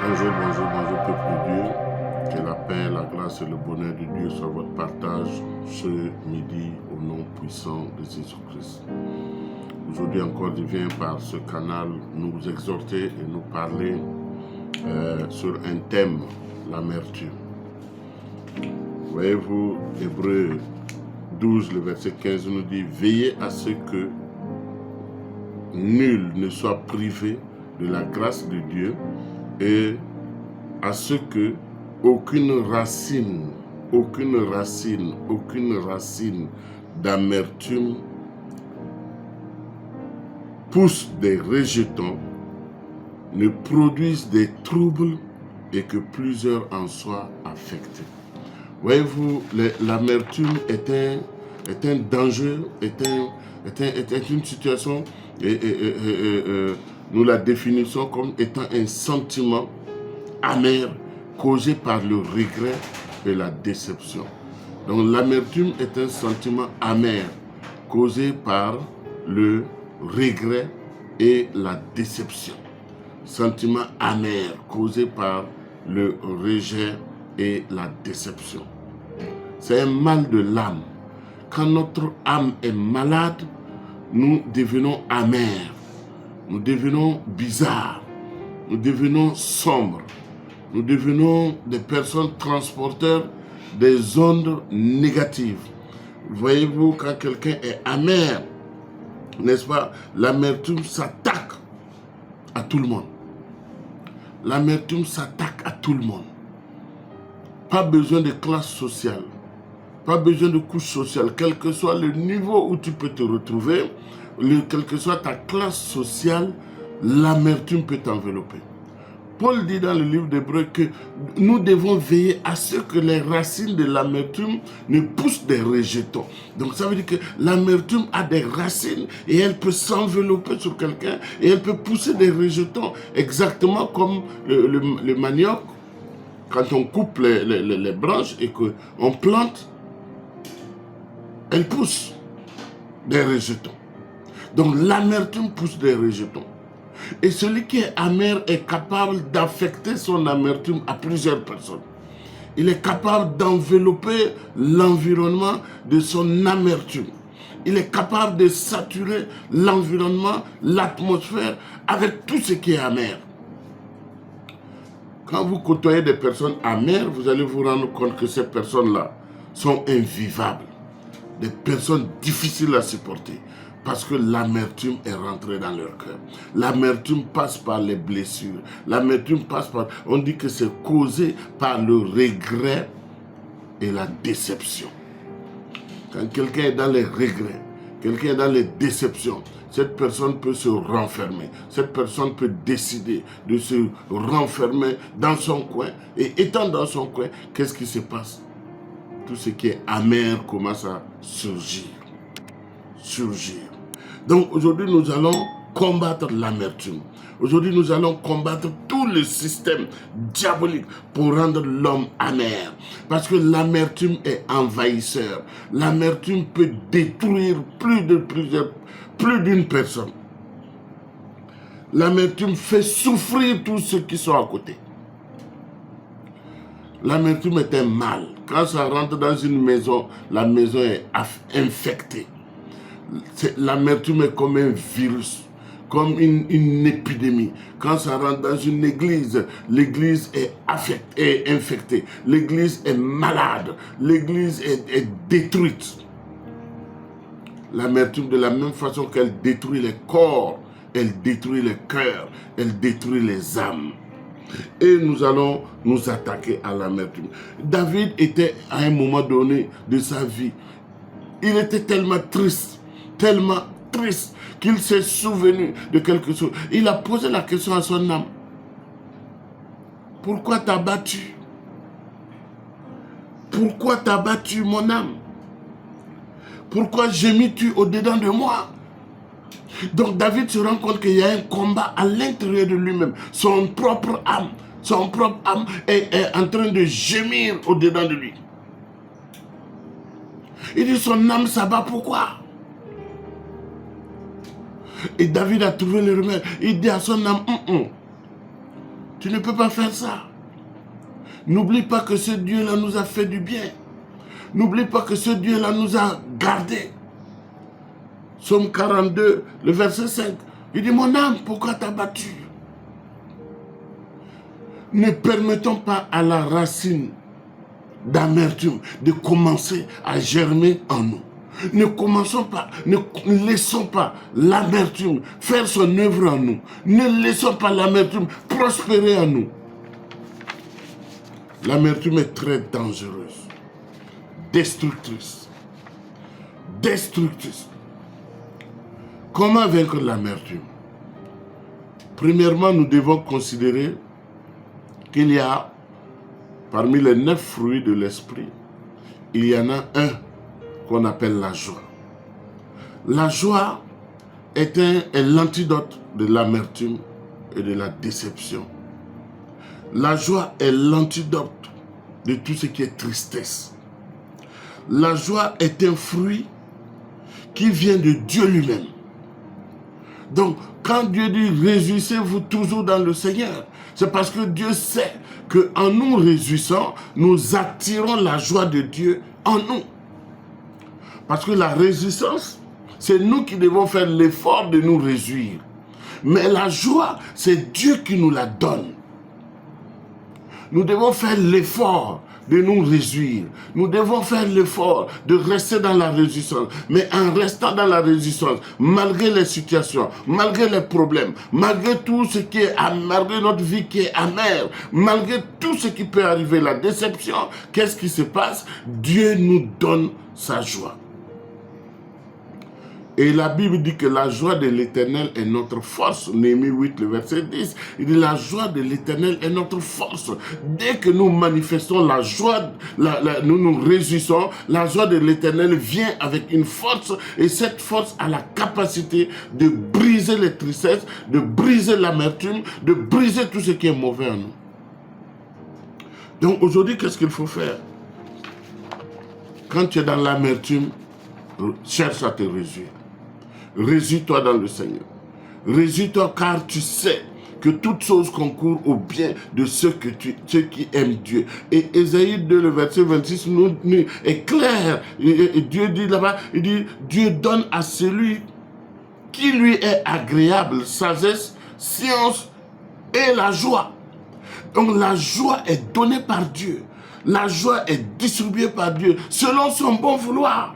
Bonjour, peuple de Dieu. Que la paix, la grâce et le bonheur de Dieu soient votre partage ce midi au nom puissant de Jésus-Christ. Aujourd'hui encore, je viens par ce canal nous exhorter et nous parler sur un thème, l'amertume. Voyez-vous, Hébreux 12, le verset 15 nous dit « Veillez à ce que nul ne soit privé de la grâce de Dieu et à ce que aucune racine d'amertume pousse des rejetons, ne produise des troubles et que plusieurs en soient affectés. » Voyez-vous, l'amertume est un danger, est une situation, nous la définissons comme étant un sentiment amer causé par le regret et la déception. Donc l'amertume est un sentiment amer causé par le regret et la déception. Sentiment amer causé par le rejet et la déception. C'est un mal de l'âme. Quand notre âme est malade, nous devenons amers, nous devenons bizarres, nous devenons sombres, nous devenons des personnes transporteurs des ondes négatives. Voyez-vous, quand quelqu'un est amer, n'est-ce pas, l'amertume s'attaque à tout le monde. L'amertume s'attaque à tout le monde. Pas besoin de classe sociale, pas besoin de couche sociale, quel que soit le niveau où tu peux te retrouver, quelle que soit ta classe sociale, l'amertume peut t'envelopper. Paul dit dans le livre d'Hébreux que nous devons veiller à ce que les racines de l'amertume ne poussent des rejetons. Donc ça veut dire que l'amertume a des racines et elle peut s'envelopper sur quelqu'un et elle peut pousser des rejetons, exactement comme le manioc. Quand on coupe les branches et qu'on plante, elle pousse des rejetons. Donc l'amertume pousse des rejetons. Et celui qui est amer est capable d'affecter son amertume à plusieurs personnes. Il est capable d'envelopper l'environnement de son amertume. Il est capable de saturer l'environnement, l'atmosphère avec tout ce qui est amer. Quand vous côtoyez des personnes amères, vous allez vous rendre compte que ces personnes-là sont invivables. Des personnes difficiles à supporter. Parce que l'amertume est rentrée dans leur cœur. L'amertume passe par les blessures. L'amertume passe par... On dit que c'est causé par le regret et la déception. Quand quelqu'un est dans les regrets, quelqu'un est dans les déceptions, cette personne peut se renfermer. Cette personne peut décider de se renfermer dans son coin. Et étant dans son coin, qu'est-ce qui se passe? Tout ce qui est amer commence à surgir. Donc aujourd'hui, nous allons combattre l'amertume. Aujourd'hui, nous allons combattre tout le système diabolique pour rendre l'homme amer. Parce que l'amertume est envahisseur. L'amertume peut détruire plus d'une personne. L'amertume fait souffrir tous ceux qui sont à côté. L'amertume est un mal. Quand ça rentre dans une maison, la maison est infectée. L'amertume est comme un virus, comme une épidémie. Quand ça rentre dans une église, l'église est infectée. L'église est malade. L'église est détruite. L'amertume, de la même façon qu'elle détruit les corps, elle détruit les cœurs, elle détruit les âmes. Et nous allons nous attaquer à l'amertume. David était à un moment donné de sa vie, il était tellement triste qu'il s'est souvenu de quelque chose. Il a posé la question à son âme. Pourquoi t'as battu? Pourquoi t'as battu mon âme? Pourquoi gémis-tu au-dedans de moi? Donc David se rend compte qu'il y a un combat à l'intérieur de lui-même. Son propre âme est en train de gémir au-dedans de lui. Il dit son âme s'abat, pourquoi? Et David a trouvé le remède. Il dit à son âme, tu ne peux pas faire ça. N'oublie pas que ce Dieu-là nous a fait du bien. N'oublie pas que ce Dieu-là nous a gardés. Psaume 42, le verset 5. Il dit, mon âme, pourquoi t'as battu? Ne permettons pas à la racine d'amertume de commencer à germer en nous. Ne commençons pas, ne laissons pas l'amertume faire son œuvre en nous. Ne laissons pas l'amertume prospérer en nous. L'amertume est très dangereuse, destructrice. Destructrice. Comment vaincre l'amertume? Premièrement, nous devons considérer qu'il y a, parmi les 9 fruits de l'esprit, il y en a un qu'on appelle la joie. La joie est l'antidote de l'amertume et de la déception. La joie est l'antidote de tout ce qui est tristesse. La joie est un fruit qui vient de Dieu lui-même. Donc, quand Dieu dit « réjouissez-vous toujours dans le Seigneur », c'est parce que Dieu sait qu'en nous réjouissant, nous attirons la joie de Dieu en nous. Parce que la réjouissance, c'est nous qui devons faire l'effort de nous réjouir. Mais la joie, c'est Dieu qui nous la donne. Nous devons faire l'effort de nous réjouir. Nous devons faire l'effort de rester dans la réjouissance. Mais en restant dans la réjouissance, malgré les situations, malgré les problèmes, malgré tout ce qui est, malgré notre vie qui est amère, malgré tout ce qui peut arriver, la déception, qu'est-ce qui se passe? Dieu nous donne sa joie. Et la Bible dit que la joie de l'Éternel est notre force. Néhémie 8, le verset 10. Il dit la joie de l'Éternel est notre force. Dès que nous manifestons la joie, nous nous réjouissons, la joie de l'Éternel vient avec une force. Et cette force a la capacité de briser les tristesses, de briser l'amertume, de briser tout ce qui est mauvais en nous. Donc aujourd'hui, qu'est-ce qu'il faut faire? Quand tu es dans l'amertume, cherche à te réjouir. Réjouis-toi dans le Seigneur. Réjouis-toi car tu sais que toutes choses concourent au bien de ceux qui aiment Dieu. Et Ésaïe 2, le verset 26 nous est clair. Et Dieu dit là-bas, il dit, Dieu donne à celui qui lui est agréable, sagesse, science et la joie. Donc la joie est donnée par Dieu. La joie est distribuée par Dieu selon son bon vouloir.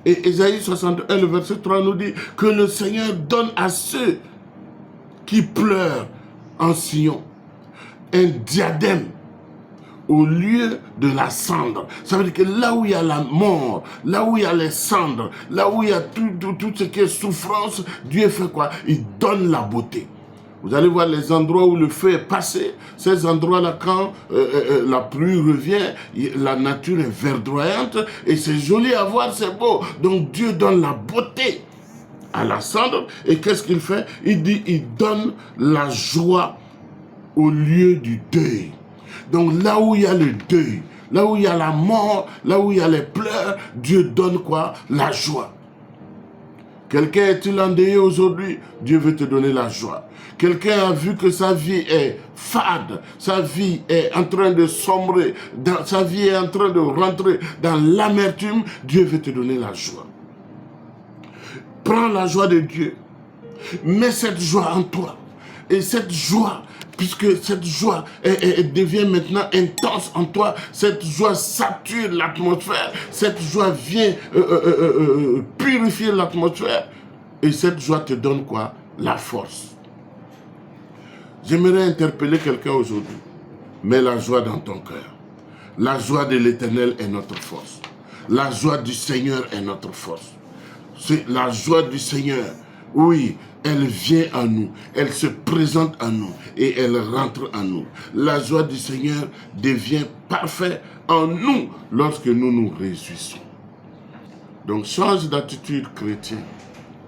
Et Ésaïe 61, le verset 3 nous dit que le Seigneur donne à ceux qui pleurent en Sion un diadème au lieu de la cendre. Ça veut dire que là où il y a la mort, là où il y a les cendres, là où il y a tout ce qui est souffrance, Dieu fait quoi? Il donne la beauté. Vous allez voir les endroits où le feu est passé. Ces endroits-là, quand la pluie revient, la nature est verdoyante et c'est joli à voir, c'est beau. Donc Dieu donne la beauté à la cendre. Et qu'est-ce qu'il fait? Il dit, il donne la joie au lieu du deuil. Donc là où il y a le deuil, là où il y a la mort, là où il y a les pleurs, Dieu donne quoi? La joie. Quelqu'un est-il endeuillé aujourd'hui? Dieu veut te donner la joie. Quelqu'un a vu que sa vie est fade, sa vie est en train de sombrer, sa vie est en train de rentrer dans l'amertume, Dieu veut te donner la joie. Prends la joie de Dieu, mets cette joie en toi. Et cette joie, puisque cette joie devient maintenant intense en toi, cette joie sature l'atmosphère, cette joie vient purifier l'atmosphère, et cette joie te donne quoi? La force. J'aimerais interpeller quelqu'un aujourd'hui. Mets la joie dans ton cœur. La joie de l'Éternel est notre force. La joie du Seigneur est notre force. C'est la joie du Seigneur. Oui, elle vient à nous, elle se présente à nous et elle rentre en nous. La joie du Seigneur devient parfaite en nous lorsque nous nous réjouissons. Donc change d'attitude chrétienne,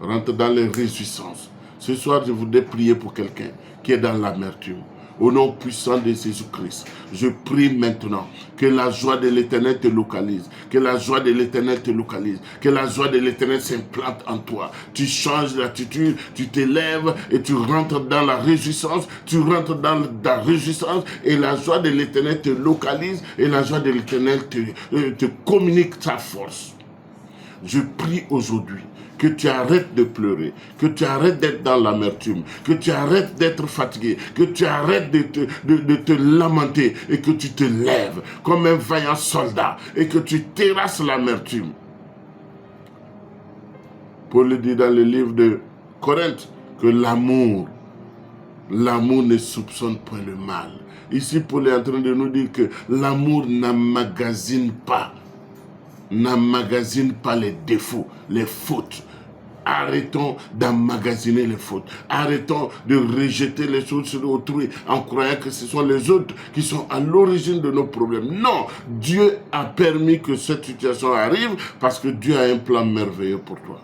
rentre dans les réjouissances. Ce soir, je voudrais prier pour quelqu'un qui est dans l'amertume. Au nom puissant de Jésus-Christ, je prie maintenant que la joie de l'Éternel te localise, que la joie de l'Éternel te localise, que la joie de l'Éternel s'implante en toi. Tu changes d'attitude, tu t'élèves et tu rentres dans la réjouissance, tu rentres dans la réjouissance et la joie de l'Éternel te localise et la joie de l'Éternel te communique sa force. Je prie aujourd'hui que tu arrêtes de pleurer, que tu arrêtes d'être dans l'amertume, que tu arrêtes d'être fatigué, que tu arrêtes de te lamenter et que tu te lèves comme un vaillant soldat et que tu terrasses l'amertume. Paul dit dans le livre de Corinthe que l'amour ne soupçonne point le mal. Ici, Paul est en train de nous dire que l'amour n'emmagasine pas les défauts, les fautes. Arrêtons d'emmagasiner les fautes. Arrêtons de rejeter les choses sur autrui en croyant que ce sont les autres qui sont à l'origine de nos problèmes. Non, Dieu a permis que cette situation arrive parce que Dieu a un plan merveilleux pour toi.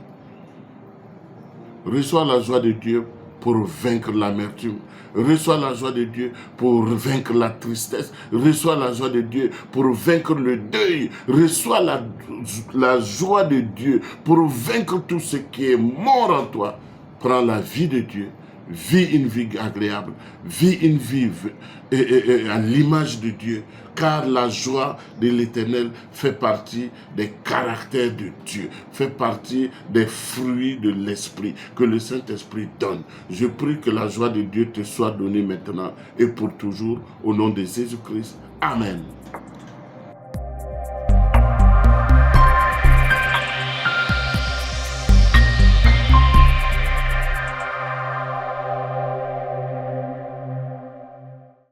Reçois la joie de Dieu pour vaincre l'amertume. Reçois la joie de Dieu pour vaincre la tristesse. Reçois la joie de Dieu pour vaincre le deuil. Reçois la joie de Dieu pour vaincre tout ce qui est mort en toi. Prends la vie de Dieu. Vis une vie agréable. Vis une vie à l'image de Dieu. Car la joie de l'Éternel fait partie des caractères de Dieu, fait partie des fruits de l'Esprit que le Saint-Esprit donne. Je prie que la joie de Dieu te soit donnée maintenant et pour toujours au nom de Jésus-Christ. Amen.